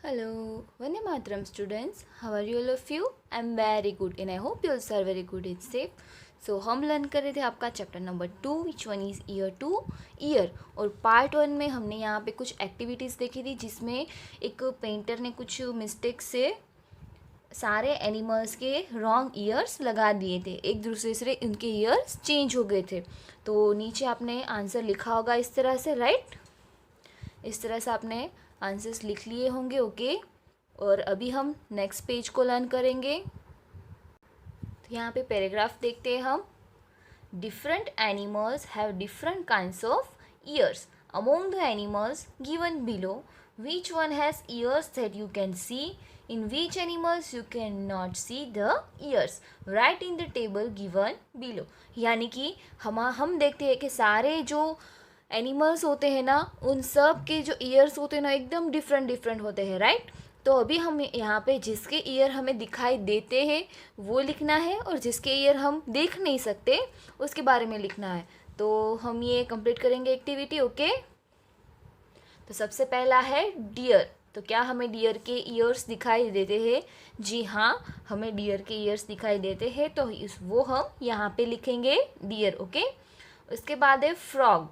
Hello, Vande Mataram students. How are you all of you? I'm very good and I hope you also are very good and safe. So हम learn कर रहे थे आपका chapter number 2 which one is year 2 year. और part 1 में हमने यहाँ पे कुछ एक्टिविटीज़ देखी थी जिसमें एक पेंटर ने कुछ मिस्टेक से सारे एनिमल्स के रॉन्ग ईयर्स लगा दिए थे, एक दूसरे से उनके ईयर्स चेंज हो गए थे। तो नीचे आपने आंसर लिखा होगा इस तरह से, राइट? इस तरह से आपने आंसर्स लिख लिए होंगे, ओके। और अभी हम नेक्स्ट पेज को लर्न करेंगे। तो यहाँ पे पैराग्राफ देखते हैं हम। Different animals have different kinds of years among the animals given below which one has years that you can C in which animals you can not C the years right in the table given below. यानी कि हम देखते हैं कि सारे जो animals होते हैं ना, उन सब के जो ईयर्स होते हैं ना एकदम डिफरेंट डिफरेंट होते हैं, राइट? तो अभी हम यहाँ पे जिसके ईयर हमें दिखाई देते हैं वो लिखना है और जिसके ईयर हम देख नहीं सकते उसके बारे में लिखना है। तो हम ये कंप्लीट करेंगे एक्टिविटी, ओके। तो सबसे पहला है डियर। तो क्या हमें डियर के ईयर्स दिखाई देते हैं? जी हाँ, हमें डियर के ईयर्स दिखाई देते हैं, तो वो हम यहाँ पे लिखेंगे डियर, ओके। उसके बाद है फ्रॉग।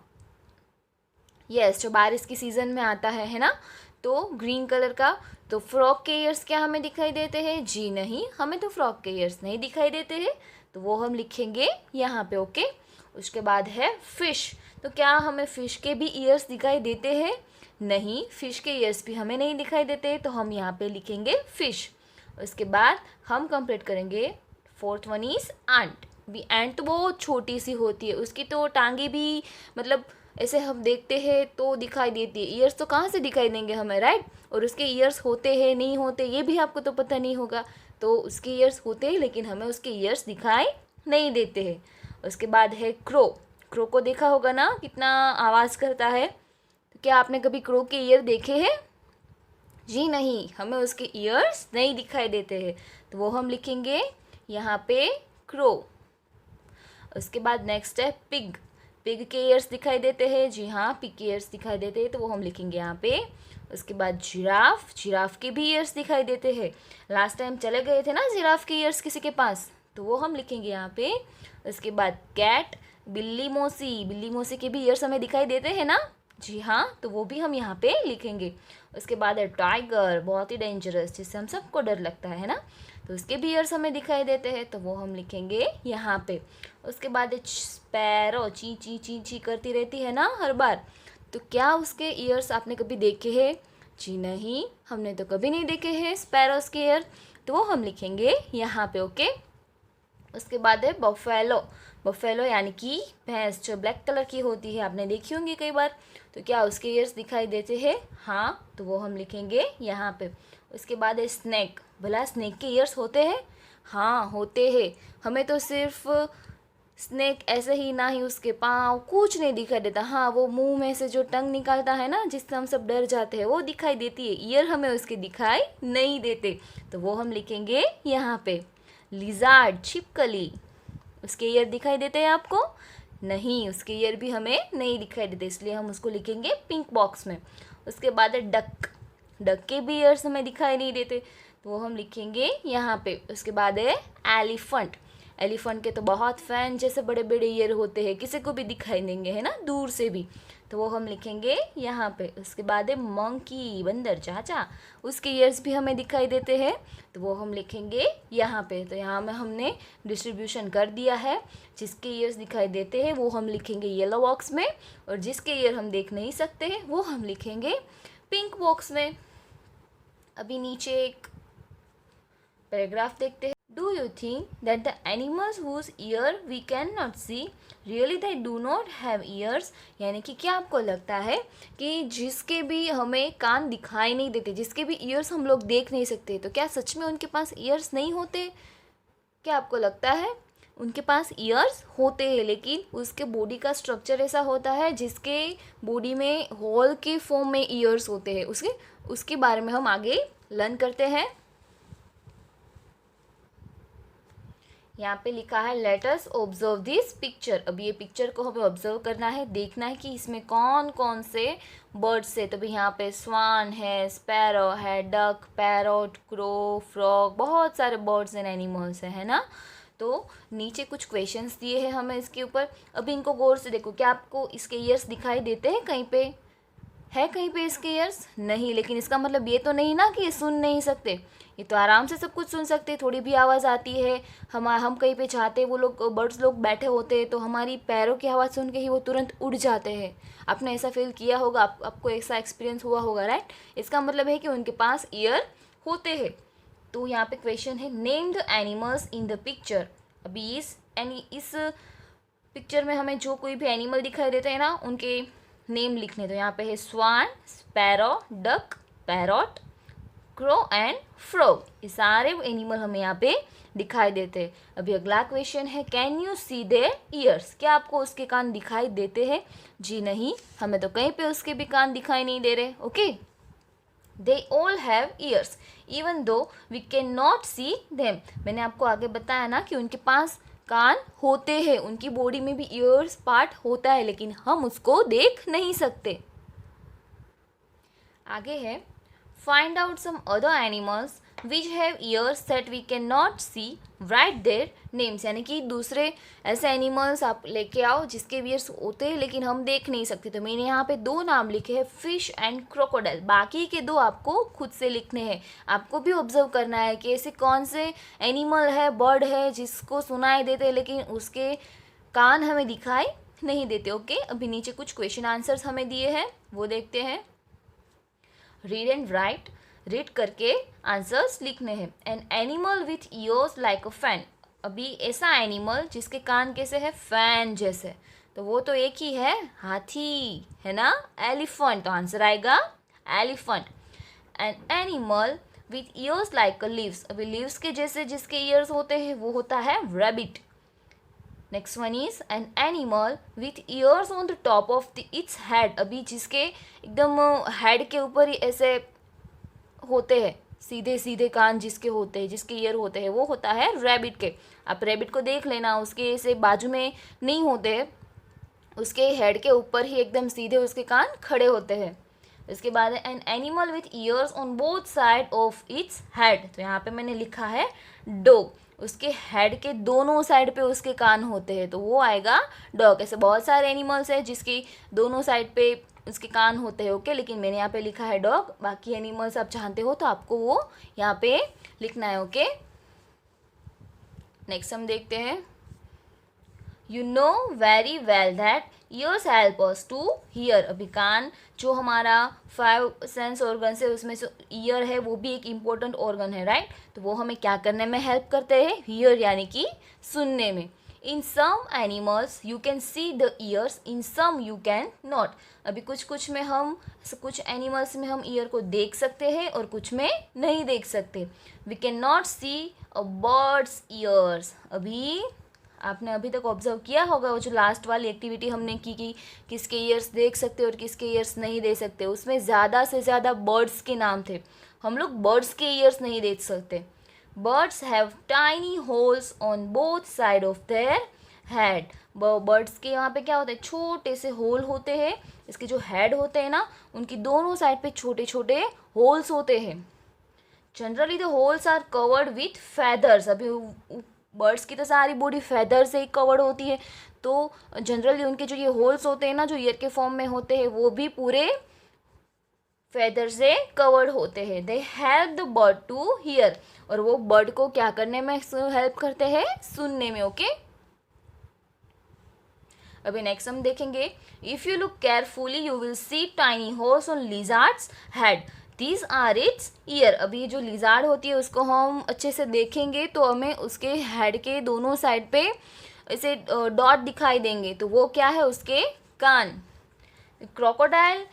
यस, जो बारिश की सीज़न में आता है ना, तो ग्रीन कलर का। तो फ्रॉग के ईयर्स क्या हमें दिखाई देते हैं? जी नहीं, हमें तो फ्रॉग के ईयर्स नहीं दिखाई देते हैं, तो वो हम लिखेंगे यहाँ पे, ओके। उसके बाद है फिश। तो क्या हमें फ़िश के भी ईयर्स दिखाई देते हैं? नहीं, फ़िश के ईयर्स भी हमें नहीं दिखाई देते, तो हम यहाँ पे लिखेंगे फ़िश। उसके बाद हम कंप्लीट करेंगे फोर्थ वन इज़ एंट। भी एंट तो बहुत छोटी सी होती है, उसकी तो टांगे भी मतलब ऐसे हम देखते हैं तो दिखाई देती है, ईयर्स तो कहाँ से दिखाई देंगे हमें, राइट? और उसके ईयर्स होते हैं नहीं होते ये भी आपको तो पता नहीं होगा। तो उसके ईयर्स होते हैं लेकिन हमें उसके ईयर्स दिखाई नहीं देते हैं। उसके बाद है क्रो। क्रो को देखा होगा ना, कितना आवाज़ करता है। तो क्या आपने कभी क्रो के ईयर देखे हैं? जी नहीं, हमें उसके ईयर्स नहीं दिखाई देते हैं, तो वो हम लिखेंगे यहाँ पे क्रो। उसके बाद नेक्स्ट है पिग। पिग के ईयर्स दिखाई देते हैं, जी हाँ, पिग के ईयर्स दिखाई देते हैं, तो वो हम लिखेंगे यहाँ पे। उसके बाद जिराफ। जिराफ के भी ईयर्स दिखाई देते हैं। लास्ट टाइम चले गए थे ना जिराफ के ईयर्स किसी के पास, तो वो हम लिखेंगे यहाँ पे। उसके बाद कैट। बिल्ली मौसी। बिल्ली मौसी के भी ईयर्स हमें दिखाई देते हैं ना, जी हाँ, तो वो भी हम यहाँ पे लिखेंगे। उसके बाद है टाइगर, बहुत ही डेंजरस, जिससे हम सबको डर लगता है ना, तो उसके भी ईयर्स हमें दिखाई देते हैं, तो वो हम लिखेंगे यहाँ पे। उसके बाद है स्पैरो। ची ची ची ची करती रहती है ना हर बार, तो क्या उसके ईयर्स आपने कभी देखे हैं? जी नहीं, हमने तो कभी नहीं देखे हैं स्पैरोस के ईयर, तो वो हम लिखेंगे यहाँ पे, ओके। उसके बाद है बफेलो। बफेलो यानी कि भैंस, जो ब्लैक कलर की होती है, आपने देखी होंगी कई बार। तो क्या उसके ईयर्स दिखाई देते हैं? हाँ, तो वो हम लिखेंगे यहाँ पे। उसके बाद है स्नैक। भला स्नैक के ईयर्स होते हैं? हाँ, होते हैं। हमें तो सिर्फ स्नैक ऐसे ही, ना ही उसके पाँव, कुछ नहीं दिखाई देता। हाँ, वो मुंह में से जो टंग निकालता है ना, जिससे हम सब डर जाते हैं, वो दिखाई देती है। ईयर हमें उसके दिखाई नहीं देते, तो वो हम लिखेंगे यहाँ पे। लिजार्ड, छिपकली, उसके ईयर दिखाई देते हैं आपको? नहीं, उसके ईयर भी हमें नहीं दिखाई देते, इसलिए हम उसको लिखेंगे पिंक बॉक्स में। उसके बाद है डक। डक के भी ईयर्स हमें दिखाई नहीं देते, तो वो हम लिखेंगे यहाँ पे। उसके बाद है एलिफेंट। एलिफेंट के तो बहुत फैन जैसे बड़े बड़े ईयर होते हैं, किसी को भी दिखाई देंगे, है ना, दूर से भी, तो वो हम लिखेंगे यहाँ पे। उसके बाद है मंकी, बंदर चाचा, उसके ईयर्स भी हमें दिखाई देते हैं, तो वो हम लिखेंगे यहाँ पे। तो यहाँ में हमने डिस्ट्रीब्यूशन कर दिया है। जिसके ईयर्स दिखाई देते हैं वो हम लिखेंगे येलो बॉक्स में, और जिसके ईयर हम देख नहीं सकते हैं वो हम लिखेंगे पिंक बॉक्स में। अभी नीचे एक पैराग्राफ देखते हैं। Do you think that the animals whose ear we can not see really they do not have ears? यानी कि क्या आपको लगता है कि जिसके भी हमें कान दिखाई नहीं देते, जिसके भी ईयर्स हम लोग देख नहीं सकते, तो क्या सच में उनके पास ईयर्स नहीं होते? क्या आपको लगता है? उनके पास ईयर्स होते हैं, लेकिन उसके बॉडी का स्ट्रक्चर ऐसा होता है जिसके बॉडी में होल के फॉर्म में ईयर्स होते हैं। उसके बारे में हम आगे लर्न करते हैं। यहाँ पे लिखा है let us observe this picture. अब ये पिक्चर को हमें ऑब्जर्व करना है, देखना है कि इसमें कौन कौन से बर्ड्स है। तो भी यहाँ पे स्वान है, स्पैरो है, डक, पैरोट, क्रो, फ्रॉग, बहुत सारे बर्ड्स एंड एनिमल्स है ना। तो नीचे कुछ क्वेश्चंस दिए हैं हमें इसके ऊपर। अभी इनको गौर से देखो, क्या आपको इसके ईयर्स दिखाई देते हैं? कहीं पे है, कहीं पे इसके ईयर्स नहीं, लेकिन इसका मतलब ये तो नहीं ना कि ये सुन नहीं सकते, ये तो आराम से सब कुछ सुन सकते हैं। थोड़ी भी आवाज़ आती है, हम कहीं पे चाहते हैं, वो लोग बर्ड्स लोग बैठे होते हैं तो हमारी पैरों की आवाज़ सुन के ही वो तुरंत उड़ जाते हैं। आपने ऐसा फील किया होगा, आपको ऐसा एक्सपीरियंस हुआ होगा, राइट। इसका मतलब है कि उनके पास ईयर होते हैं। तो यहाँ पे क्वेश्चन है name the animals in the picture. अभी इस पिक्चर में हमें जो कोई भी एनिमल दिखाई देते हैं ना, उनके नेम लिखने। तो यहाँ पे है swan, sparrow, duck, parrot, crow and frog. ये सारे एनिमल हमें यहाँ पे दिखाई देते हैं। अभी अगला क्वेश्चन है can you see their ears. क्या आपको उसके कान दिखाई देते हैं? जी नहीं, हमें तो कहीं पे उसके भी कान दिखाई नहीं दे रहे। Okay, they all have ears even though we can not see them. मैंने आपको आगे बताया ना कि उनके पास कान होते हैं, उनकी बॉडी में भी ईयर्स पार्ट होता है, लेकिन हम उसको देख नहीं सकते। आगे है find out some other animals which have ears that we can not see, write their names. यानी कि दूसरे ऐसे एनिमल्स आप लेके आओ जिसके ईयर्स होते हैं लेकिन हम देख नहीं सकते। तो मैंने यहाँ पे 2 नाम लिखे हैं, फिश एंड क्रोकोडाइल। बाकी के 2 आपको खुद से लिखने हैं। आपको भी ऑब्जर्व करना है कि ऐसे कौन से एनिमल है, बर्ड है जिसको सुनाई देते हैं लेकिन उसके कान हमें दिखाई नहीं देते। ओके, अभी नीचे कुछ क्वेश्चन आंसर्स हमें दिए हैं, वो देखते हैं। रीड एंड राइट, रीड करके आंसर्स लिखने हैं। An animal with years like a fan. अभी ऐसा एनिमल जिसके कान कैसे है? फैन जैसे। तो वो तो एक ही है, हाथी है ना, एलिफेंट। तो आंसर आएगा elephant. An animal with years like a leaves. अभी लीव्स के जैसे जिसके ईयर्स होते हैं वो होता है rabbit. Next one is an animal with years on the top of its head. अभी जिसके एकदम हेड के ऊपर ही ऐसे होते हैं, सीधे सीधे कान जिसके होते हैं, जिसके ईयर होते हैं, वो होता है रैबिट के। आप रैबिट को देख लेना, उसके ऐसे बाजू में नहीं होते, उसके हेड के ऊपर ही एकदम सीधे उसके कान खड़े होते हैं। इसके बाद an animal with years on both side of its head. तो यहाँ पे मैंने लिखा है डॉग। उसके हेड के दोनों साइड पे उसके कान होते हैं, तो वो आएगा डॉग। ऐसे बहुत सारे एनिमल्स हैं जिसकी दोनों साइड पे उसके कान होते हैं। ओके, लेकिन मैंने यहाँ पे लिखा है डॉग। बाकी एनिमल्स आप जानते हो तो आपको वो यहाँ पे लिखना है। ओके, नेक्स्ट हम देखते हैं। You know very well that ears help us to hear. अभी कान जो हमारा 5 सेंस ऑर्गन है उसमें से ईयर है, वो भी एक इम्पोर्टेंट ऑर्गन है, राइट। तो वो हमें क्या करने में हेल्प करते हैं? हियर यानी कि सुनने में। In some animals you can see the ears, in some you can not. अभी कुछ में हम, कुछ एनिमल्स में हम ईयर को देख सकते हैं और कुछ में नहीं देख सकते। We can not see a bird's ears. अभी आपने अभी तक ऑब्जर्व किया होगा वो जो लास्ट वाली एक्टिविटी हमने की कि किसके ईयर्स देख सकते और किसके ईयर्स नहीं देख सकते, उसमें ज़्यादा से ज़्यादा बर्ड्स के नाम थे। हम लोग बर्ड्स के ईयर्स नहीं देख सकते। Birds have tiny holes on both side of their head. Birds के यहाँ पे क्या होता है? छोटे से होल होते हैं। इसके जो हेड होते हैं ना, उनकी दोनों साइड पे छोटे छोटे होल्स होते हैं। Generally the holes are covered with feathers. अभी बर्ड्स की तो सारी बॉडी फेदर से ही कवर्ड होती है, तो जनरली उनके जो ये होल्स होते हैं ना, जो ईयर के फॉर्म में होते हैं, वो भी पूरे फेदर से कवर्ड होते हैं। They help the bird to hear. और वो बर्ड को क्या करने में हेल्प करते हैं? सुनने में। ओके, अभी नेक्स्ट हम देखेंगे। If you look carefully you will see tiny holes on lizard's head, these are its ear. अभी जो लिजार्ड होती है उसको हम अच्छे से देखेंगे तो हमें उसके हेड के दोनों साइड पे ऐसे डॉट दिखाई देंगे, तो वो क्या है? उसके कान। Crocodile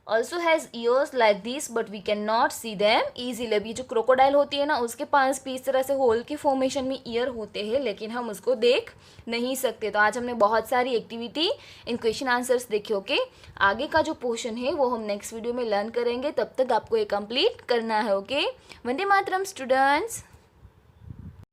also has ears like this but we can not see them easily. अभी जो क्रोकोडाइल होती है ना, उसके पास भी इस तरह से होल के फॉर्मेशन में ईयर होते हैं, लेकिन हम उसको देख नहीं सकते। तो आज हमने बहुत सारी एक्टिविटी इन क्वेश्चन आंसर्स देखे। ओके, आगे का जो पोर्शन है वो हम नेक्स्ट वीडियो में लर्न करेंगे, तब तक आपको ये कंप्लीट करना है। Okay, Vande Mataram students.